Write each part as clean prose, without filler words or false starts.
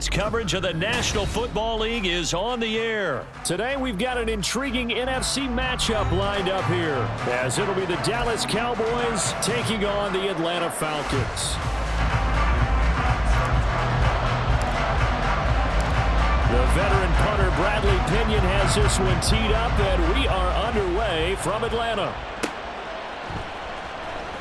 Coverage of the National Football League is on the air. Today we've got an intriguing NFC matchup lined up here, as it'll be the Dallas Cowboys taking on the Atlanta Falcons. The veteran punter Bradley Pinion has this one teed up, and we are underway from Atlanta.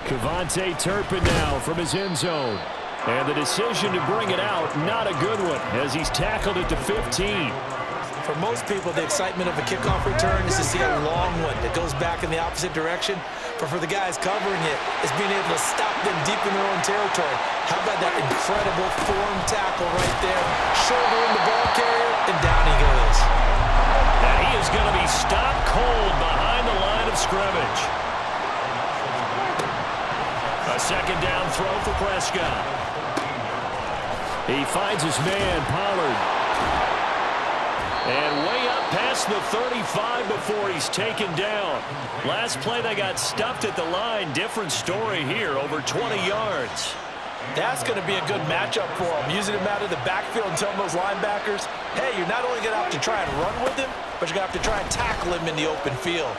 Kevontae Turpin now from his end zone. And the decision to bring it out, not a good one, as he's tackled it to 15. For most people, the excitement of a kickoff return is to see a long one that goes back in the opposite direction. But for the guys covering it, it's being able to stop them deep in their own territory. How about that incredible form tackle right there? Shouldering the ball carrier, and down he goes. And he is going to be stopped cold behind the line of scrimmage. A second down throw for Prescott. He finds his man, Pollard. And way up past the 35 before he's taken down. Last play they got stuffed at the line. Different story here, over 20 yards. That's going to be a good matchup for him. Using him out of the backfield and telling those linebackers, hey, you're not only going to have to try and run with him, but you're going to have to try and tackle him in the open field.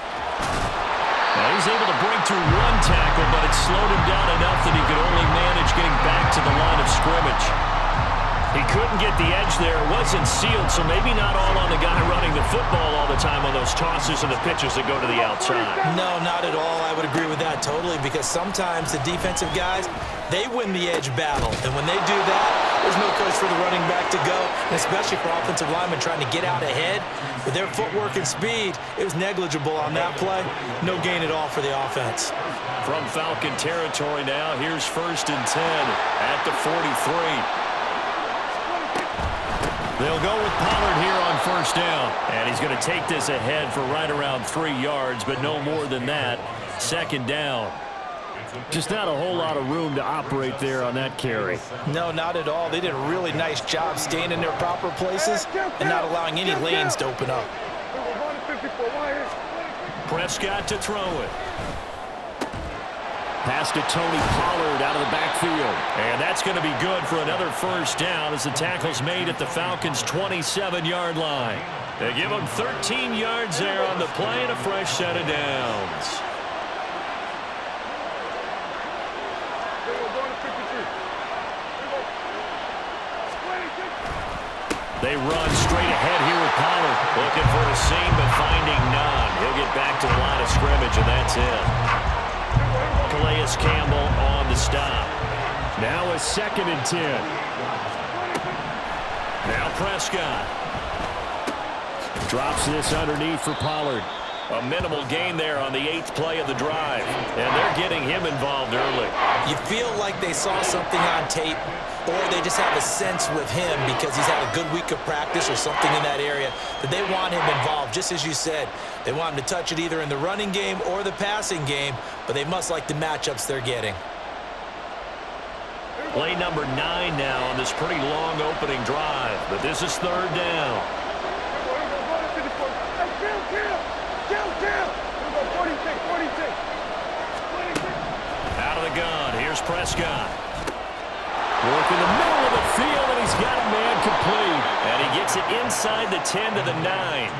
Now he's able to break through one tackle, but it slowed him down enough that he could only manage getting back to the line of scrimmage. He couldn't get the edge there. It wasn't sealed, so maybe not all on the guy running the football all the time on those tosses and the pitches that go to the outside. No, not at all. I would agree with that totally, because sometimes the defensive guys, they win the edge battle. And when they do that, there's no place for the running back to go, and especially for offensive linemen trying to get out ahead. With their footwork and speed, it was negligible on that play. No gain at all for the offense. From Falcon territory now, here's 1st and 10 at the 43. They'll go with Pollard here on 1st down. And he's going to take this ahead for right around 3 yards, but no more than that. 2nd down. Just not a whole lot of room to operate there on that carry. No, not at all. They did a really nice job staying in their proper places and not allowing any lanes to open up. Prescott to throw it. Pass to Tony Pollard out of the backfield. And that's going to be good for another 1st down as the tackle's made at the Falcons' 27-yard line. They give them 13 yards there on the play and a fresh set of downs. They run straight ahead here with Pollard. Looking for a seam, but finding none. He'll get back to the line of scrimmage, and that's it. Calais Campbell on the stop. Now a 2nd and 10. Now Prescott. Drops this underneath for Pollard. A minimal gain there on the 8th play of the drive. And they're getting him involved early. You feel like they saw something on tape, or they just have a sense with him because he's had a good week of practice or something in that area that they want him involved. Just as you said, they want him to touch it either in the running game or the passing game, but they must like the matchups they're getting. Play number 9 now on this pretty long opening drive, but this is 3rd down. Out of the gun, here's Prescott. Work in the middle of the field, and he's got a man complete. And he gets it inside the 10 to the 9.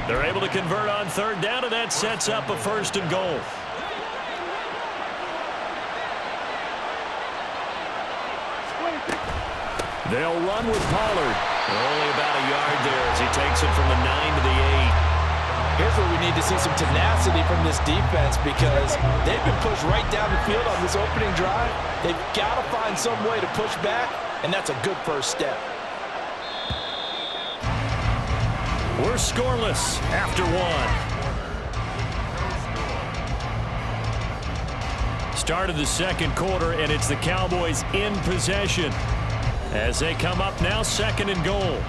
They're able to convert on 3rd down, and that sets up a 1st and goal. They'll run with Pollard. Only about a yard there as he takes it from the 9 to the 8. Here's where we need to see some tenacity from this defense, because they've been pushed right down the field on this opening drive. They've got to find some way to push back, and that's a good first step. We're scoreless after 1. Start of the 2nd quarter, and it's the Cowboys in possession as they come up now 2nd and goal.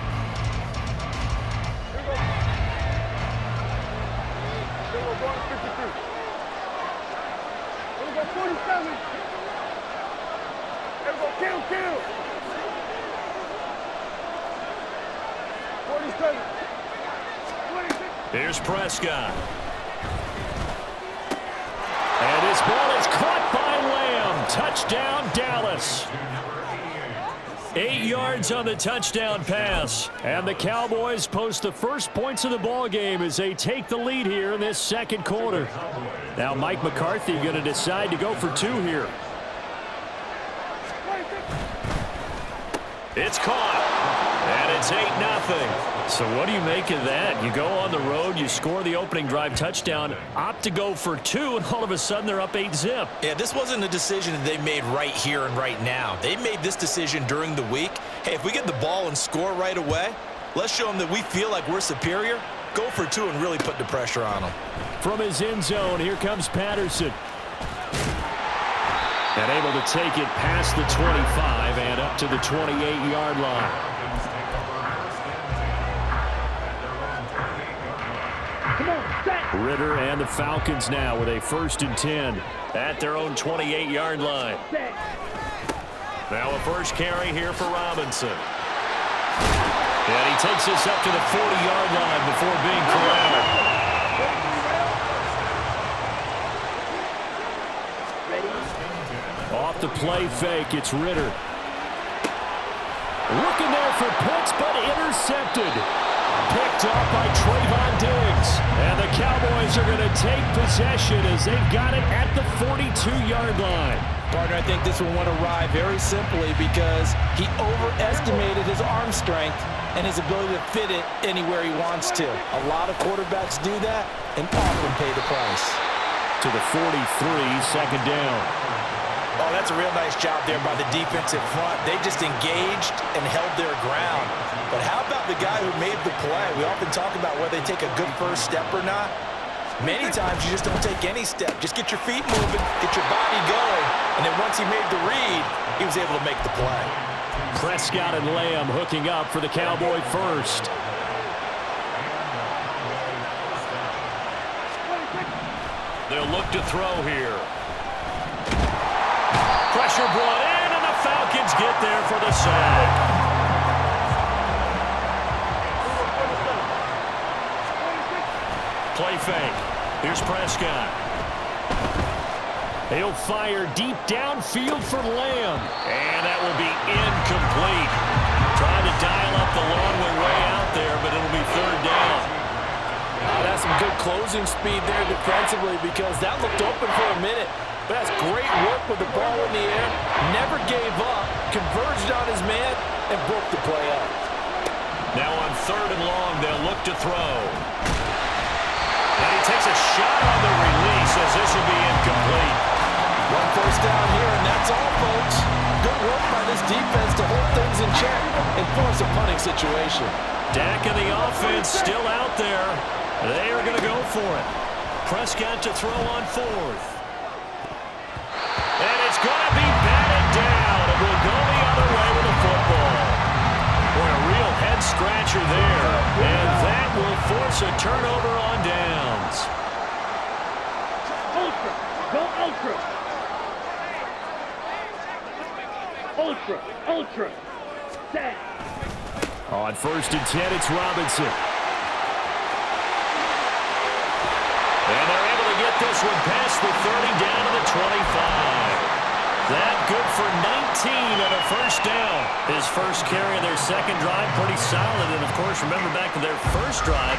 Here's Prescott. And his ball is caught by Lamb. Touchdown, Dallas. 8 yards on the touchdown pass. And the Cowboys post the first points of the ball game as they take the lead here in this second quarter. Now Mike McCarthy going to decide to go for 2 here. It's caught. And it's 8-0. So what do you make of that? You go on the road, you score the opening drive touchdown, opt to go for 2, and all of a sudden they're up 8-zip. Yeah, this wasn't a decision that they made right here and right now. They made this decision during the week. Hey, if we get the ball and score right away, let's show them that we feel like we're superior. Go for 2 and really put the pressure on them. From his end zone, here comes Patterson. And able to take it past the 25 and up to the 28-yard line. Ritter and the Falcons now with a 1st and 10 at their own 28-yard line. Now a first carry here for Robinson. And he takes this up to the 40-yard line before being corralled. Off the play fake, it's Ritter. Looking there for Pitts, but intercepted. Picked off by Trayvon Diggs. And the Cowboys are going to take possession as they've got it at the 42-yard line. Partner, I think this one went awry very simply because he overestimated his arm strength and his ability to fit it anywhere he wants to. A lot of quarterbacks do that and often pay the price. To the 43, 2nd down. Oh, that's a real nice job there by the defensive front. They just engaged and held their ground. But how about the guy who made the play? We often talk about whether they take a good first step or not. Many times you just don't take any step. Just get your feet moving, get your body going, and then once he made the read, he was able to make the play. Prescott and Lamb hooking up for the Cowboy first. They'll look to throw here. Pressure brought in, and the Falcons get there for the sack. Play fake. Here's Prescott. He'll fire deep downfield for Lamb. And that will be incomplete. Trying to dial up the long way out there, but it'll be 3rd down. That's some good closing speed there defensively because that looked open for a minute. But that's great work with the ball in the air. Never gave up. Converged on his man and broke the play up. Now on 3rd and long, they'll look to throw. And he takes a shot on the release as this will be incomplete. 1 first down here, and that's all, folks. Good work by this defense to hold things in check and force a punting situation. Dak and the offense still out there. They are going to go for it. Prescott to throw on 4th. And it's going to be batted down. It will go the other way with the football. Boy, a real head-scratcher there. And that will force a turnover on downs. Ultra. Go ultra. Ultra. Ultra. Set. On 1st and 10, it's Robinson. And they're able to get this one past the 30 down to the 25. That good for 19 on a 1st down. His first carry of their 2nd drive, pretty solid. And, of course, remember back to their 1st drive,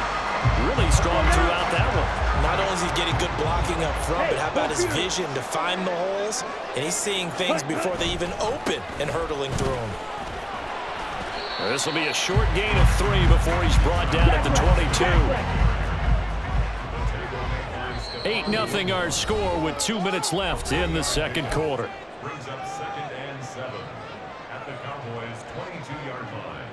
really strong throughout that one. Not only is he getting good blocking up front, but how about his vision to find the holes? And he's seeing things before they even open and hurtling through them. This will be a short gain of 3 before he's brought down at the 22. 8-0 our score with 2 minutes left in the 2nd quarter. Brings up 2nd and 7 at the Cowboys' 22-yard line.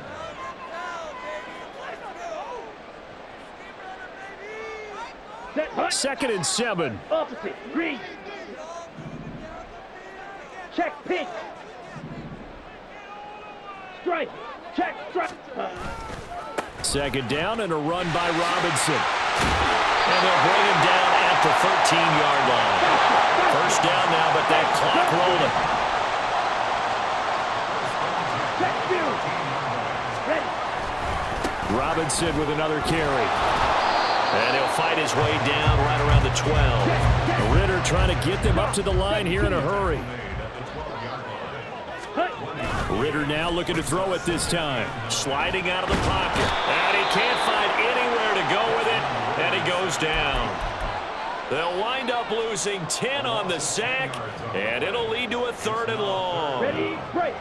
2nd and 7. Opposite. Green. Check pitch. Strike. Check strike. 2nd down and a run by Robinson. And they'll bring him down at the 13-yard line. 1st down now, but that clock rolling. Robinson with another carry. And he'll fight his way down right around the 12. Ritter trying to get them up to the line here in a hurry. Ritter now looking to throw it this time. Sliding out of the pocket. And he can't find anywhere to go with it. And he goes down. They'll wind up losing 10 on the sack. And it'll lead to a 3rd and long. Ready, break.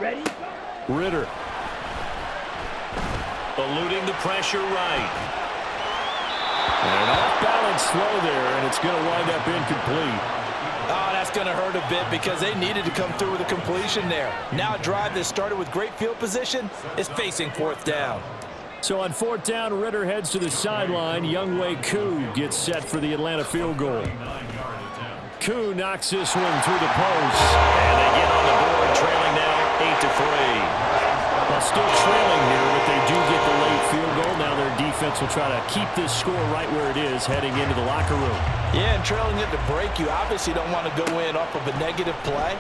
Ready? Ritter. Eluding the pressure right. And off balance throw there, and it's going to wind up incomplete. Oh, that's going to hurt a bit because they needed to come through with a completion there. Now a drive that started with great field position is facing 4th down. So on 4th down, Ritter heads to the sideline. Younghoe Koo gets set for the Atlanta field goal. Koo knocks this one through the post. And they get on the board, trailing now 8-3. Well, still trailing here, but they do get the late field goal. Now their defense will try to keep this score right where it is heading into the locker room. Yeah, and trailing it to break, you obviously don't want to go in off of a negative play.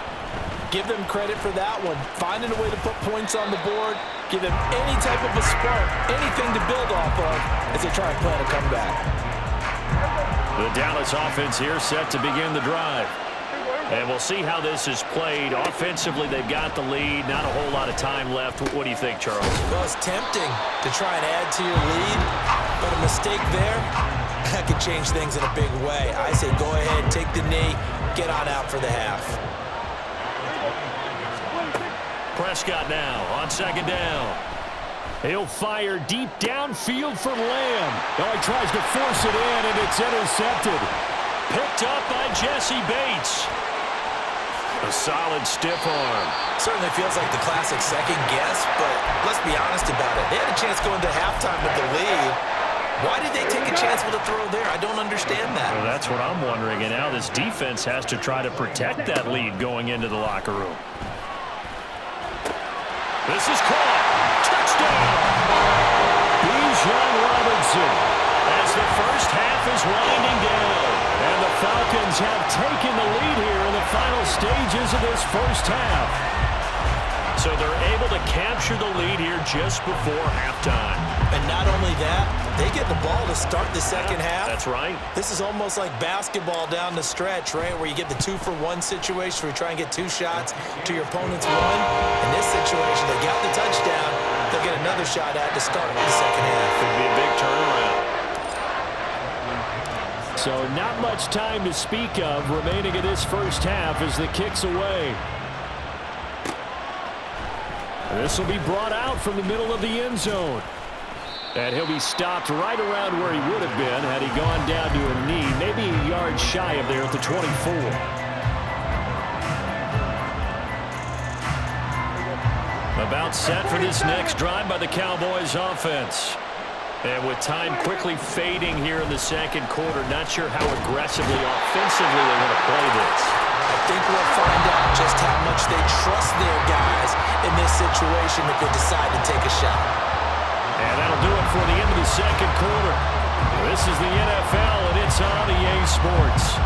Give them credit for that one. Finding a way to put points on the board, give them any type of a spark, anything to build off of as they try and plan a comeback. The Dallas offense here set to begin the drive. And we'll see how this is played. Offensively, they've got the lead. Not a whole lot of time left. What do you think, Charles? Well, it's tempting to try and add to your lead, but a mistake there, that could change things in a big way. I say go ahead, take the knee, get on out for the half. Prescott now on 2nd down. He'll fire deep downfield for Lamb. Oh, he tries to force it in, and it's intercepted. Picked up by Jesse Bates. A solid stiff arm. Certainly feels like the classic second guess, but let's be honest about it. They had a chance going to halftime with the lead. Why did they take a chance with a throw there? I don't understand that. Well, that's what I'm wondering, and now this defense has to try to protect that lead going into the locker room. This is caught. Touchdown! Bijan Robinson as the first half is winding down. And the Falcons have taken the lead here in the final stages of this first half. So they're able to capture the lead here just before halftime. And not only that, they get the ball to start the second half. That's right. This is almost like basketball down the stretch, right, where you get the 2-for-1 situation where you try and get 2 shots to your opponent's 1. In this situation, they got the touchdown. They'll get another shot at to start the second half. Could be a big turnaround. So not much time to speak of remaining in this first half as the kick's away. This will be brought out from the middle of the end zone. And he'll be stopped right around where he would have been had he gone down to a knee, maybe a yard shy of there at the 24. About set for this next drive by the Cowboys offense. And with time quickly fading here in the second quarter, not sure how aggressively, offensively they want to play this. I think we'll find out just how much they trust their guys in this situation if they decide to take a shot. And that'll do it for the end of the second quarter. This is the NFL, and it's on EA Sports.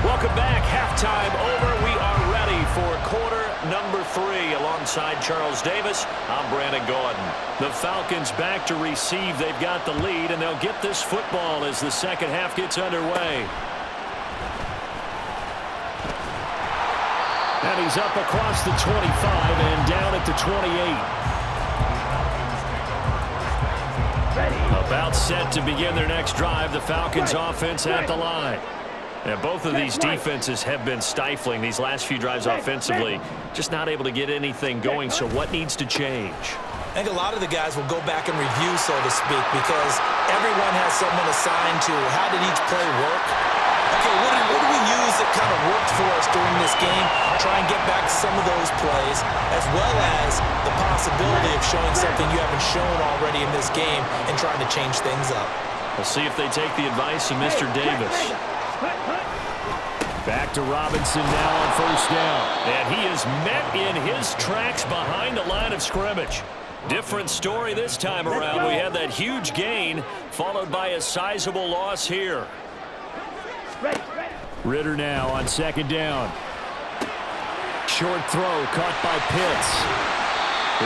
Welcome back. Halftime over. We are ready for quarter number 3. Alongside Charles Davis, I'm Brandon Gordon. The Falcons back to receive. They've got the lead, and they'll get this football as the second half gets underway. And he's up across the 25 and down at the 28. About set to begin their next drive. The Falcons offense at the line. And both of these defenses have been stifling these last few drives offensively. Just not able to get anything going, so what needs to change? I think a lot of the guys will go back and review, so to speak, because everyone has someone assigned to how did each play work. Okay, what do we use that kind of worked for us during this game? Try and get back some of those plays, as well as the possibility of showing something you haven't shown already in this game and trying to change things up. We'll see if they take the advice of Mr. Davis. Back to Robinson now on first down. And he is met in his tracks behind the line of scrimmage. Different story this time around. We had that huge gain followed by a sizable loss here. Ritter now on second down. Short throw caught by Pitts.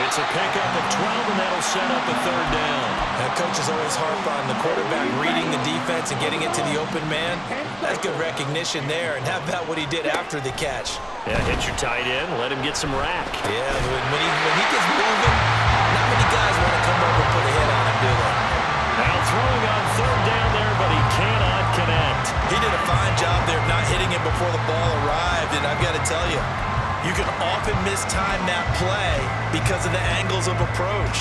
It's a pickup of 12, and that'll set up a third down. Coaches always harp on the quarterback reading the defense and getting it to the open man. That's good recognition there. And how about what he did after the catch? Yeah, hit your tight end, let him get some rack. Yeah, when he gets moving, not many guys want to come over and put a hit on him, do they? Now throwing on third down there, but he cannot connect. He did a fine job there of not hitting it before the ball arrived, and I've got to tell you, you can often mistime that play because of the angles of approach.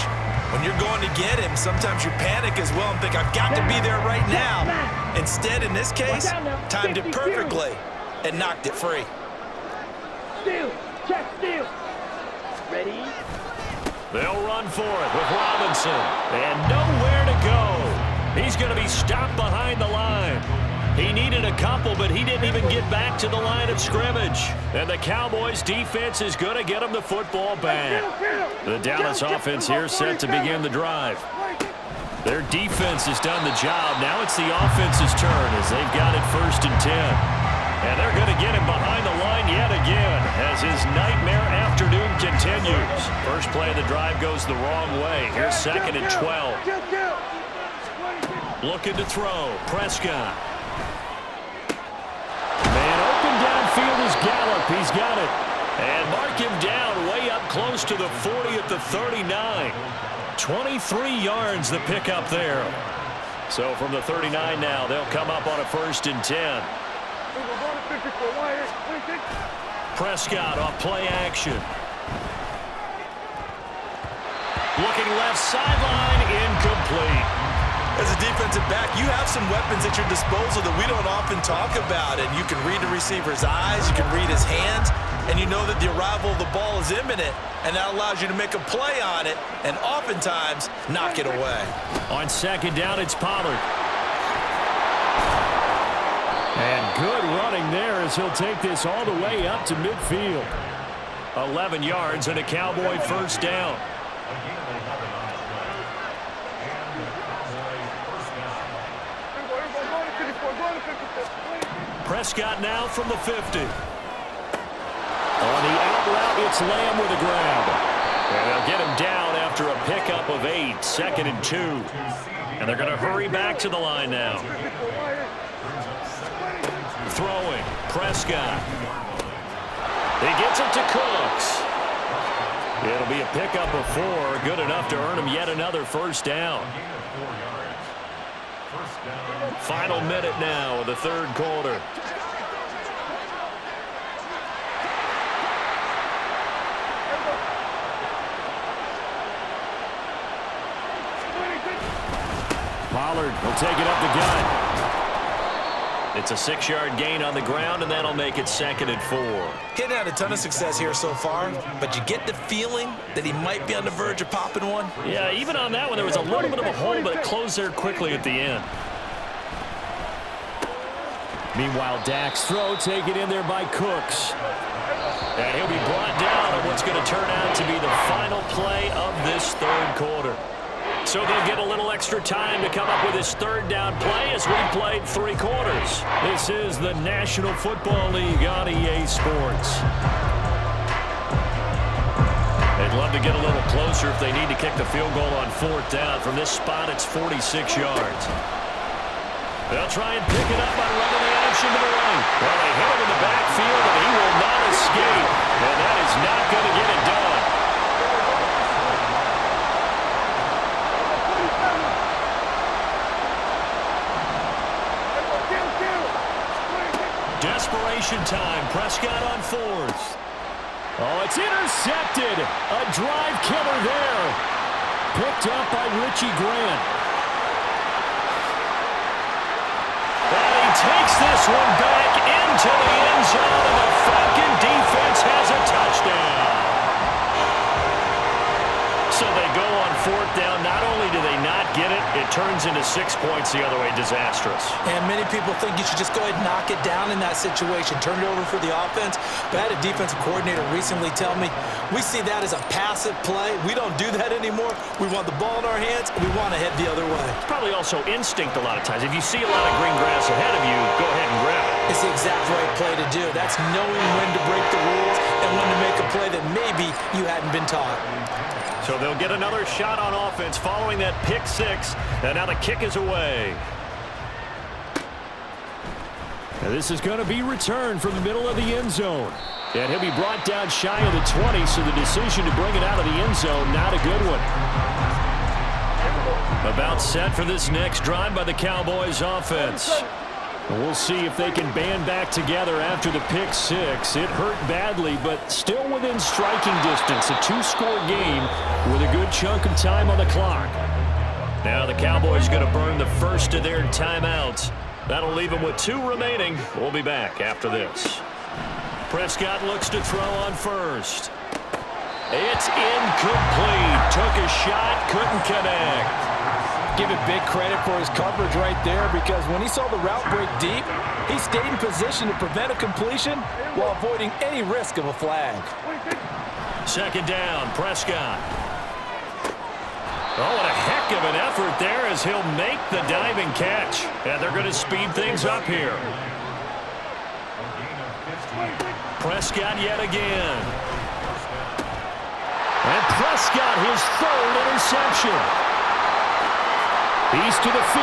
When you're going to get him, sometimes you panic as well and think, I've got to be there right now. Instead, in this case, timed it perfectly and knocked it free. Steal. Check steal. Ready? They'll run for it with Robinson. And nowhere to go. He's going to be stopped behind the line. He needed a couple, but he didn't even get back to the line of scrimmage. And the Cowboys' defense is going to get him the football back. The Dallas offense here set to begin the drive. Their defense has done the job. Now it's the offense's turn as they've got it 1st and 10. And they're going to get him behind the line yet again as his nightmare afternoon continues. First play of the drive goes the wrong way. Here's 2nd and 12. Looking to throw. Prescott. Man open downfield is Gallup. He's got it. And mark him down way up close to the 40 at the 39. 23 yards the pickup there. So from the 39 now, they'll come up on a 1st and 10. Prescott off play action. Looking left sideline, incomplete. As a defensive back, you have some weapons at your disposal that we don't often talk about. And you can read the receiver's eyes, you can read his hands, and you know that the arrival of the ball is imminent, and that allows you to make a play on it and oftentimes knock it away. On 2nd down, it's Pollard. And good running there as he'll take this all the way up to midfield. 11 yards and a Cowboy 1st down. Prescott now from the 50. On the out route, it's Lamb with a grab. And they'll get him down after a pickup of 8, 2nd and 2. And they're going to hurry back to the line now. Throwing, Prescott. He gets it to Cooks. It'll be a pickup of 4, good enough to earn him yet another 1st down. Final minute now of the 3rd quarter. Pollard will take it up the gut. It's a 6-yard gain on the ground, and that'll make it 2nd and 4. Hitting had a ton of success here so far, but you get the feeling that he might be on the verge of popping one. Yeah, even on that one, there was a little bit of a hole, but it closed there quickly at the end. Meanwhile, Dak's throw taken in there by Cooks. And he'll be brought down on what's going to turn out to be the final play of this 3rd quarter. So they'll get a little extra time to come up with his 3rd down play as we played 3 quarters. This is the National Football League on EA Sports. They'd love to get a little closer if they need to kick the field goal on 4th down. From this spot, it's 46 yards. They'll try and pick it up by running the action to the right. Well, they hit him in the backfield, and he will not escape. And that is not going to get it done. Desperation time. Prescott on 4th. Oh, it's intercepted. A drive killer there. Picked up by Richie Grant. And he takes this one back into the end zone, and the Falcon defense has a touchdown. So they go on 4th down. Not only do they not get it, it turns into 6 points the other way. Disastrous. And many people think you should just go ahead and knock it down in that situation. Turn it over for the offense. But I had a defensive coordinator recently tell me, we see that as a passive play. We don't do that anymore. We want the ball in our hands, and we want to head the other way. Probably also instinct a lot of times. If you see a lot of green grass ahead of you, go ahead and grab it. It's the exact right play to do. That's knowing when to break the rules and when to make a play that maybe you hadn't been taught. So they'll get another shot on offense following that pick six. And now the kick is away. And this is going to be returned from the middle of the end zone. And he'll be brought down shy of the 20, so the decision to bring it out of the end zone, not a good one. About set for this next drive by the Cowboys offense. We'll see if they can band back together after the pick six. It hurt badly, but still within striking distance. A two-score game with a good chunk of time on the clock. Now the Cowboys going to burn the first of their timeouts. That'll leave them with 2 remaining. We'll be back after this. Prescott looks to throw on first. It's incomplete. Took a shot, couldn't connect. Give it big credit for his coverage right there, because when he saw the route break deep, he stayed in position to prevent a completion while avoiding any risk of a flag. Second down, Prescott. Oh, what a heck of an effort there as he'll make the diving catch. And they're going to speed things up here. Prescott yet again. And Prescott, his 3rd interception. He's to the 15,